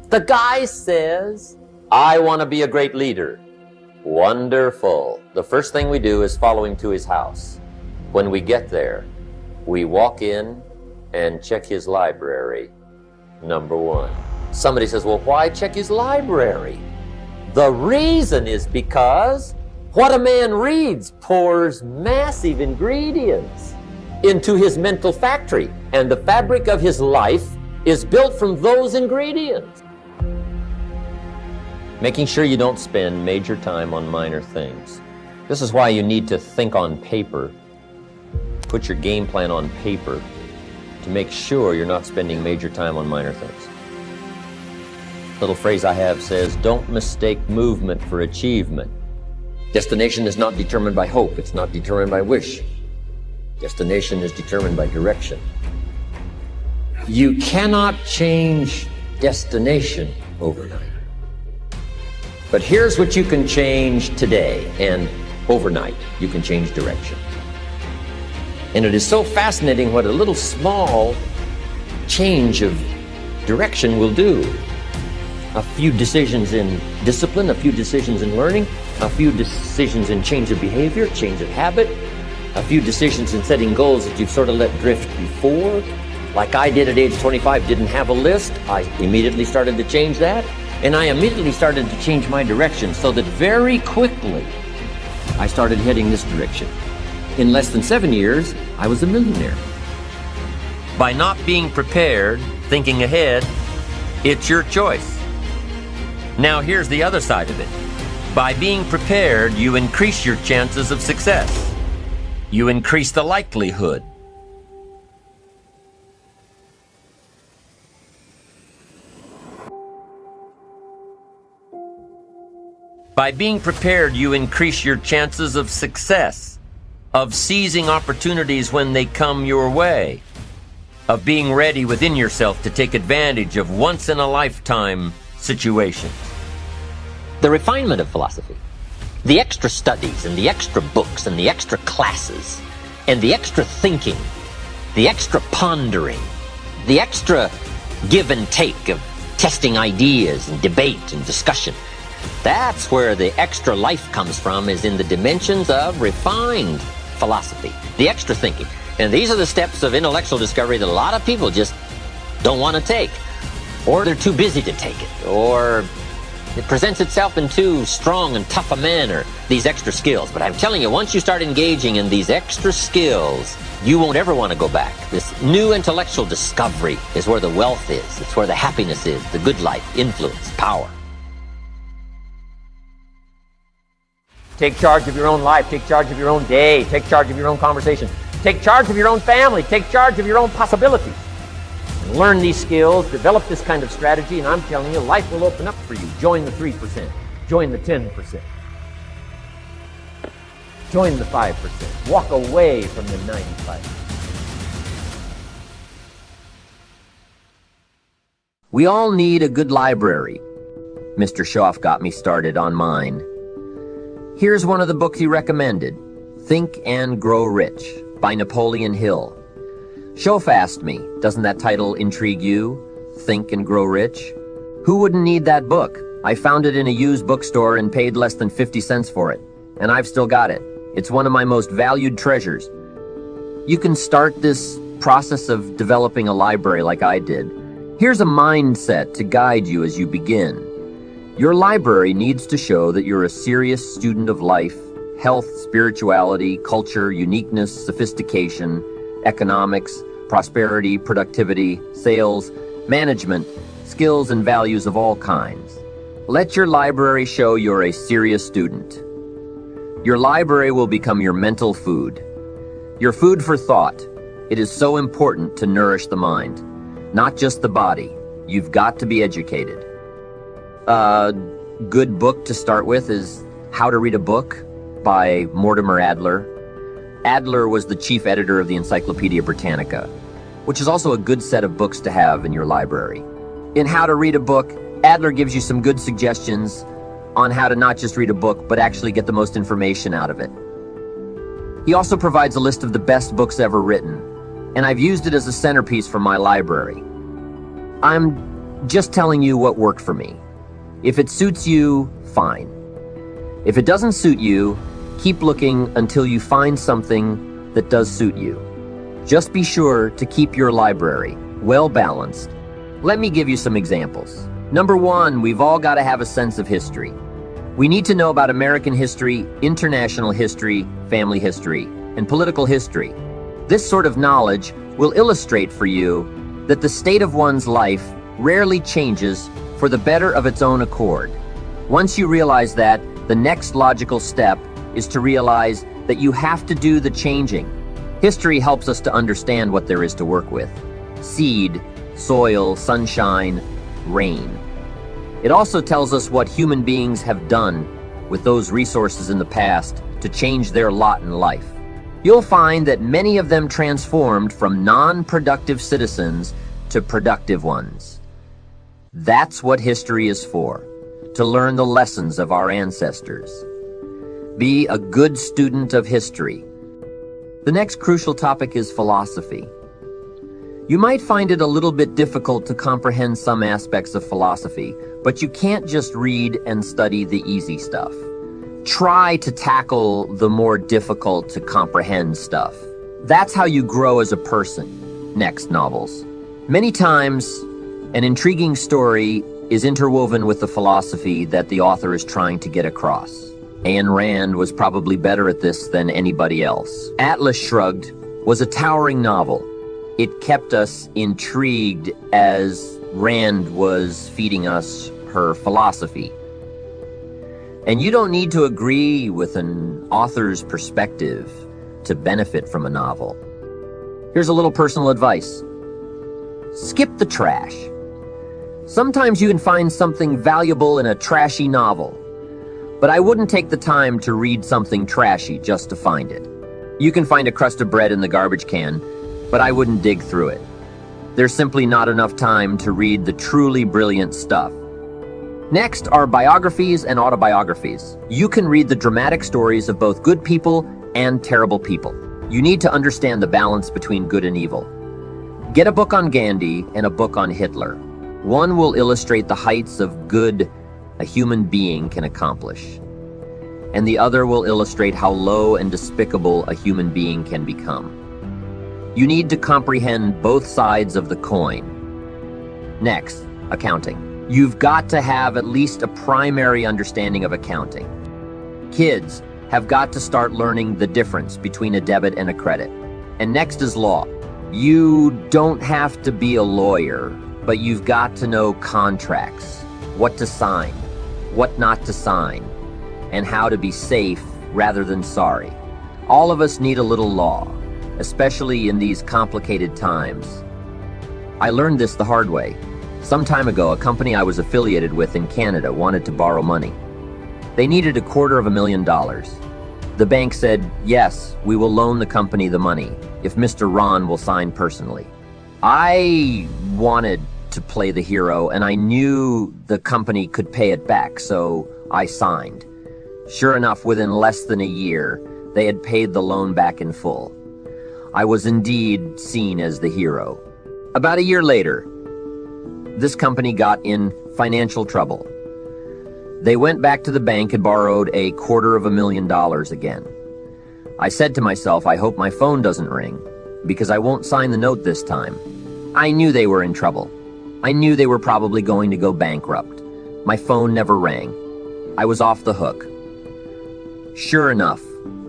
The guy says, I want to be a great leader. Wonderful. The first thing we do is follow him to his house. When we get there, we walk in and check his library, number one. Somebody says, well, why check his library? The reason is because what a man reads pours massive ingredients into his mental factory, and the fabric of his life is built from those ingredients. Making sure you don't spend major time on minor things. This is why you need to think on paper. Put your game plan on paper to make sure you're not spending major time on minor things. Little phrase I have says, don't mistake movement for achievement. Destination is not determined by hope. It's not determined by wish. Destination is determined by direction. You cannot change destination overnight. But here's what you can change today, and overnight you can change direction. And it is so fascinating what a little small change of direction will do. A few decisions in discipline, a few decisions in learning, a few decisions in change of behavior, change of habit, a few decisions in setting goals that you've sort of let drift before. Like I did at age 25, didn't have a list. I immediately started to change that. And I immediately started to change my direction so that very quickly I started heading this direction. In less than 7 years, I was a millionaire. By not being prepared, thinking ahead, it's your choice. Now here's the other side of it. By being prepared, you increase your chances of success. You increase the likelihood. By being prepared, you increase your chances of success, of seizing opportunities when they come your way, of being ready within yourself to take advantage of once-in-a-lifetime situations. The refinement of philosophy, the extra studies and the extra books and the extra classes and the extra thinking, the extra pondering, the extra give and take of testing ideas and debate and discussion. That's where the extra life comes from, is in the dimensions of refined philosophy, the extra thinking. And these are the steps of intellectual discovery that a lot of people just don't want to take, or they're too busy to take it, or it presents itself in too strong and tough a manner, these extra skills. But I'm telling you, once you start engaging in these extra skills, you won't ever want to go back. This new intellectual discovery is where the wealth is. It's where the happiness is, the good life, influence, power. Take charge of your own life. Take charge of your own day. Take charge of your own conversation. Take charge of your own family. Take charge of your own possibilities. And learn these skills. Develop this kind of strategy, and I'm telling you, life will open up for you. Join the 3%. Join the 10%. Join the 5%. Walk away from the 95%. We all need a good library. Mr. Schoff got me started on mine. Here's one of the books he recommended, Think and Grow Rich by Napoleon Hill. Schoff asked me, doesn't that title intrigue you? Think and Grow Rich? Who wouldn't need that book? I found it in a used bookstore and paid less than 50 cents for it, and I've still got it. It's one of my most valued treasures. You can start this process of developing a library like I did. Here's a mindset to guide you as you begin. Your library needs to show that you're a serious student of life, health, spirituality, culture, uniqueness, sophistication, economics, prosperity, productivity, sales, management, skills and values of all kinds. Let your library show you're a serious student. Your library will become your mental food. Your food for thought. It is so important to nourish the mind, not just the body. You've got to be educated. A good book to start with is How to Read a Book by Mortimer Adler. Adler was the chief editor of the Encyclopedia Britannica, which is also a good set of books to have in your library. In How to Read a Book, Adler gives you some good suggestions on how to not just read a book, but actually get the most information out of it. He also provides a list of the best books ever written, and I've used it as a centerpiece for my library. I'm just telling you what worked for me. If it suits you, fine. If it doesn't suit you, keep looking until you find something that does suit you. Just be sure to keep your library well balanced. Let me give you some examples. Number one, we've all got to have a sense of history. We need to know about American history, international history, family history, and political history. This sort of knowledge will illustrate for you that the state of one's life rarely changes for the better of its own accord. Once you realize that, the next logical step is to realize that you have to do the changing. History helps us to understand what there is to work with: seed, soil, sunshine, rain. It also tells us what human beings have done with those resources in the past to change their lot in life. You'll find that many of them transformed from non-productive citizens to productive ones. That's what history is for, to learn the lessons of our ancestors. Be a good student of history. The next crucial topic is philosophy. You might find it a little bit difficult to comprehend some aspects of philosophy, but you can't just read and study the easy stuff. Try to tackle the more difficult to comprehend stuff. That's how you grow as a person. Next, novels. Many times, an intriguing story is interwoven with the philosophy that the author is trying to get across. Ayn Rand was probably better at this than anybody else. Atlas Shrugged was a towering novel. It kept us intrigued as Rand was feeding us her philosophy. And you don't need to agree with an author's perspective to benefit from a novel. Here's a little personal advice. Skip the trash. Sometimes you can find something valuable in a trashy novel, but I wouldn't take the time to read something trashy just to find it. You can find a crust of bread in the garbage can, but I wouldn't dig through it. There's simply not enough time to read the truly brilliant stuff. Next are biographies and autobiographies. You can read the dramatic stories of both good people and terrible people. You need to understand the balance between good and evil. Get a book on Gandhi and a book on Hitler. One will illustrate the heights of good a human being can accomplish, and the other will illustrate how low and despicable a human being can become. You need to comprehend both sides of the coin. Next, accounting. You've got to have at least a primary understanding of accounting. Kids have got to start learning the difference between a debit and a credit. And next is law. You don't have to be a lawyer, but you've got to know contracts, what to sign, what not to sign, and how to be safe rather than sorry. All of us need a little law, especially in these complicated times. I learned this the hard way. Some time ago, a company I was affiliated with in Canada wanted to borrow money. They needed $250,000. The bank said, yes, we will loan the company the money if Mr. Rohn will sign personally. I wanted to play the hero, and I knew the company could pay it back, so I signed. Sure enough, within less than a year, they had paid the loan back in full. I was indeed seen as the hero. About a year later, this company got in financial trouble. They went back to the bank and borrowed $250,000 again. I said to myself, I hope my phone doesn't ring, because I won't sign the note this time. I knew they were in trouble. I knew they were probably going to go bankrupt. My phone never rang. I was off the hook. Sure enough,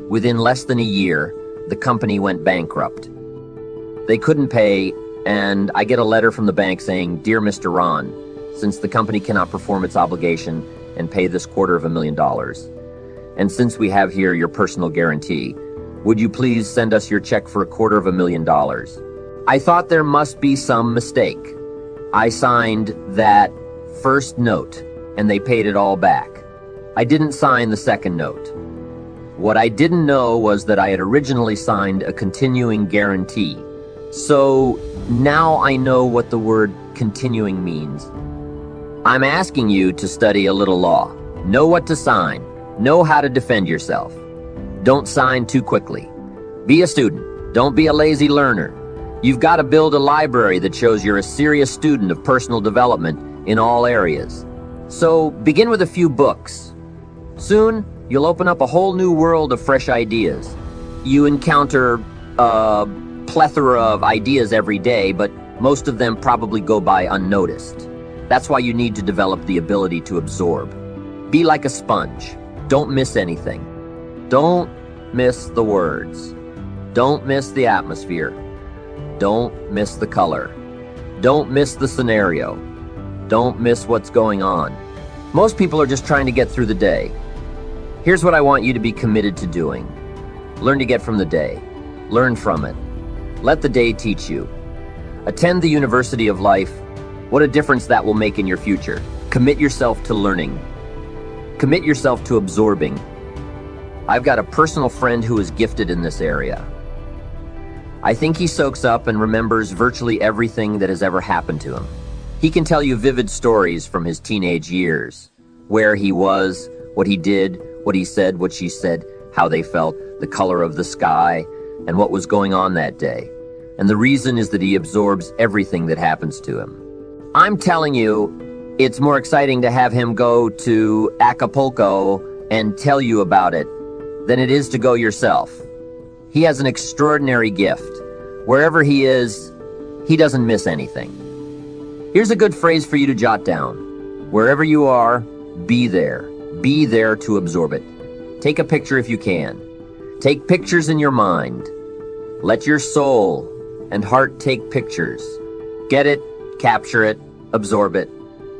within less than a year, the company went bankrupt. They couldn't pay, and I get a letter from the bank saying, Dear Mr. Rohn, since the company cannot perform its obligation and pay this $250,000, and since we have here your personal guarantee, would you please send us your check for $250,000? I thought there must be some mistake. I signed that first note, and they paid it all back. I didn't sign the second note. What I didn't know was that I had originally signed a continuing guarantee. So now I know what the word continuing means. I'm asking you to study a little law. Know what to sign. Know how to defend yourself. Don't sign too quickly. Be a student. Don't be a lazy learner. You've got to build a library that shows you're a serious student of personal development in all areas. So begin with a few books. Soon, you'll open up a whole new world of fresh ideas. You encounter a plethora of ideas every day, but most of them probably go by unnoticed. That's why you need to develop the ability to absorb. Be like a sponge. Don't miss anything. Don't miss the words. Don't miss the atmosphere. Don't miss the color. Don't miss the scenario. Don't miss what's going on. Most people are just trying to get through the day. Here's what I want you to be committed to doing. Learn to get from the day. Learn from it. Let the day teach you. Attend the University of Life. What a difference that will make in your future. Commit yourself to learning. Commit yourself to absorbing. I've got a personal friend who is gifted in this area. I think he soaks up and remembers virtually everything that has ever happened to him. He can tell you vivid stories from his teenage years. Where he was, what he did, what he said, what she said, how they felt, the color of the sky, and what was going on that day. And the reason is that he absorbs everything that happens to him. I'm telling you, it's more exciting to have him go to Acapulco and tell you about it than it is to go yourself. He has an extraordinary gift. Wherever he is, he doesn't miss anything. Here's a good phrase for you to jot down. Wherever you are, be there. Be there to absorb it. Take a picture if you can. Take pictures in your mind. Let your soul and heart take pictures. Get it, capture it, absorb it,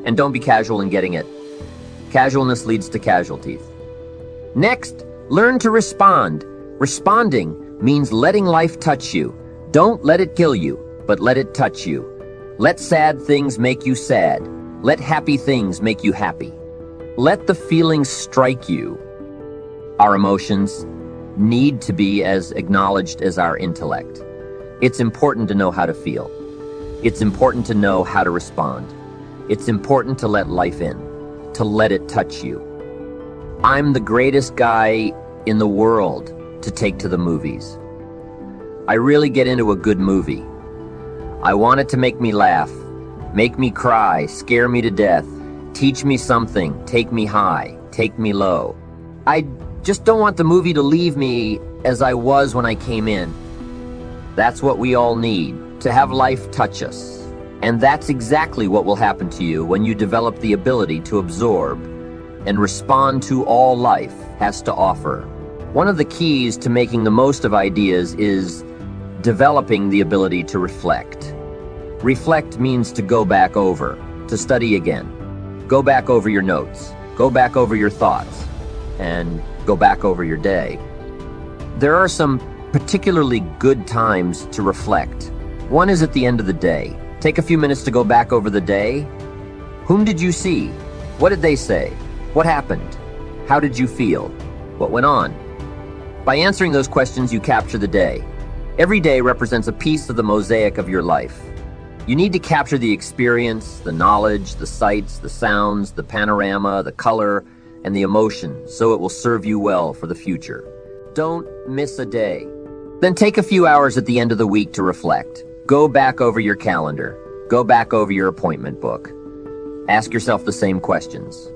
and don't be casual in getting it. Casualness leads to casualties. Next, learn to respond. Responding means letting life touch you. Don't let it kill you, but let it touch you. Let sad things make you sad. Let happy things make you happy. Let the feelings strike you. Our emotions need to be as acknowledged as our intellect. It's important to know how to feel. It's important to know how to respond. It's important to let life in, to let it touch you. I'm the greatest guy in the world to take to the movies. I really get into a good movie. I want it to make me laugh, make me cry, scare me to death, teach me something, take me high, take me low. I just don't want the movie to leave me as I was when I came in. That's what we all need, to have life touch us. And that's exactly what will happen to you when you develop the ability to absorb and respond to all life has to offer. One of the keys to making the most of ideas is developing the ability to reflect. Reflect means to go back over, to study again. Go back over your notes, go back over your thoughts, and go back over your day. There are some particularly good times to reflect. One is at the end of the day. Take a few minutes to go back over the day. Whom did you see? What did they say? What happened? How did you feel? What went on? By answering those questions, you capture the day. Every day represents a piece of the mosaic of your life. You need to capture the experience, the knowledge, the sights, the sounds, the panorama, the color, and the emotion, so it will serve you well for the future. Don't miss a day. Then take a few hours at the end of the week to reflect. Go back over your calendar. Go back over your appointment book. Ask yourself the same questions.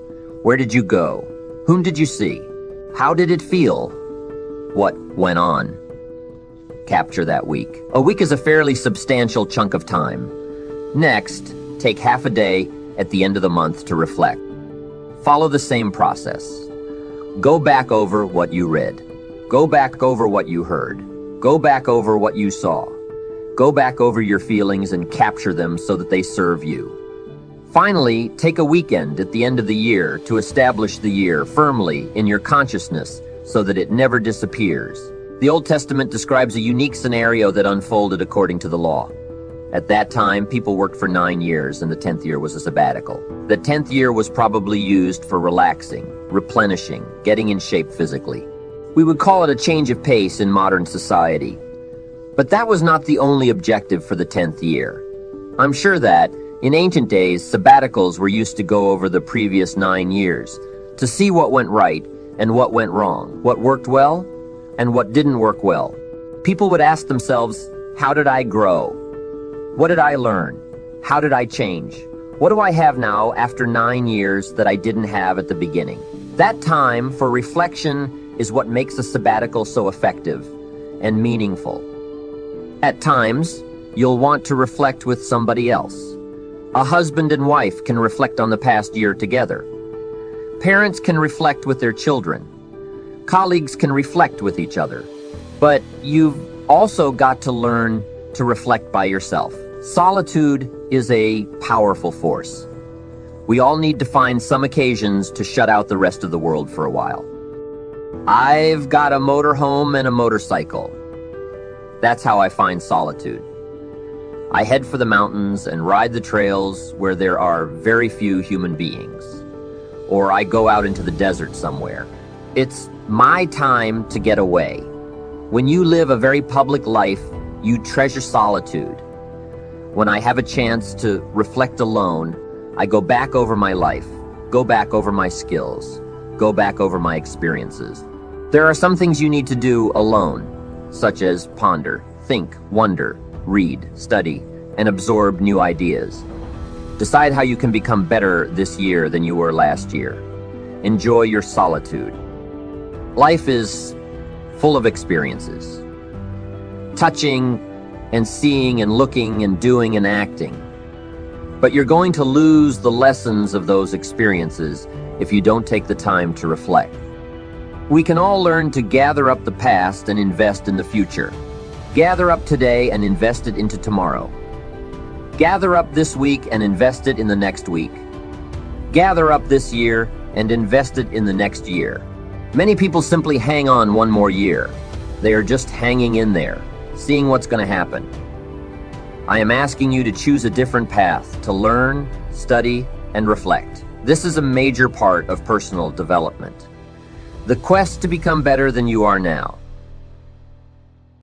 Where did you go? Whom did you see? How did it feel? What went on? Capture that week. A week is a fairly substantial chunk of time. Next, take half a day at the end of the month to reflect. Follow the same process. Go back over what you read. Go back over what you heard. Go back over what you saw. Go back over your feelings and capture them so that they serve you. Finally, take a weekend at the end of the year to establish the year firmly in your consciousness so that it never disappears. The Old Testament describes a unique scenario that unfolded according to the law. At that time, people worked for 9 years, and the 10th year was a sabbatical. The 10th year was probably used for relaxing, replenishing, getting in shape physically. We would call it a change of pace in modern society. But that was not the only objective for the 10th year. I'm sure that, in ancient days, sabbaticals were used to go over the previous 9 years, to see what went right and what went wrong, what worked well and what didn't work well. People would ask themselves, How did I grow? What did I learn? How did I change? What do I have now after 9 years that I didn't have at the beginning? That time for reflection is what makes a sabbatical so effective and meaningful. At times, you'll want to reflect with somebody else. A husband and wife can reflect on the past year together. Parents can reflect with their children. Colleagues can reflect with each other. But you've also got to learn to reflect by yourself. Solitude is a powerful force. We all need to find some occasions to shut out the rest of the world for a while. I've got a motorhome and a motorcycle. That's how I find solitude. I head for the mountains and ride the trails where there are very few human beings. Or I go out into the desert somewhere. It's my time to get away. When you live a very public life, you treasure solitude. When I have a chance to reflect alone, I go back over my life, go back over my skills, go back over my experiences. There are some things you need to do alone, such as ponder, think, wonder, read, study, and absorb new ideas. Decide how you can become better this year than you were last year. Enjoy your solitude. Life is full of experiences. Touching and seeing and looking and doing and acting. But you're going to lose the lessons of those experiences if you don't take the time to reflect. We can all learn to gather up the past and invest in the future. Gather up today and invest it into tomorrow. Gather up this week and invest it in the next week. Gather up this year and invest it in the next year. Many people simply hang on one more year. They are just hanging in there, seeing what's going to happen. I am asking you to choose a different path to learn, study, and reflect. This is a major part of personal development. The quest to become better than you are now.